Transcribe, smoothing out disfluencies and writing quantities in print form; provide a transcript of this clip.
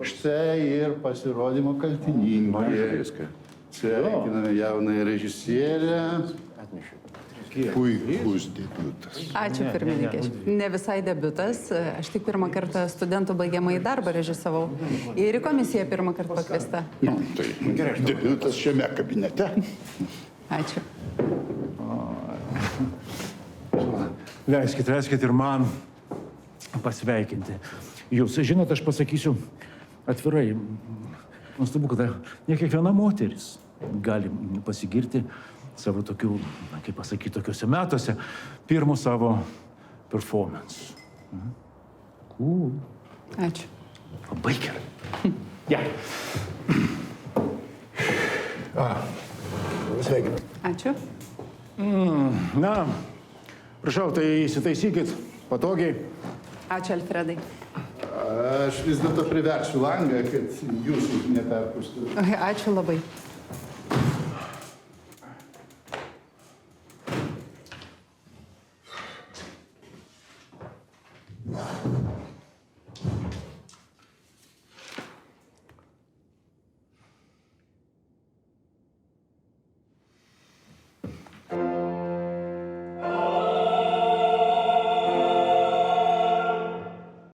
Štai ir pasirodymo kaltininkė. Sveikiname jaunąją režisierę. Puikus debiutas. Ačiū, pirmininkė. Ne visai debiutas. Aš tik pirmą kartą studentų baigiamąjį darbą režisavau. Ir į komisiją pirmą kartą pakviesta. Tai debiutas šiame kabinete. Ačiū. Leiskit ir man pasveikinti. Jūs žinot, aš pasakysiu atvirai. Nuostabu, kad ne kiekviena moteris gali pasigirti savo tokių, kaip pasakyti, tokiuose metuose pirmo savo performance. Cool. Ačiū. Labai gerai. Ja. Sveikinu. Ačiū. Na, prašau, tai įsitaisykit patogiai. Ačiū, Alfredai. Aš vis dėlto priversiu langą, kad jūsų neperpūstų. Ačiū labai.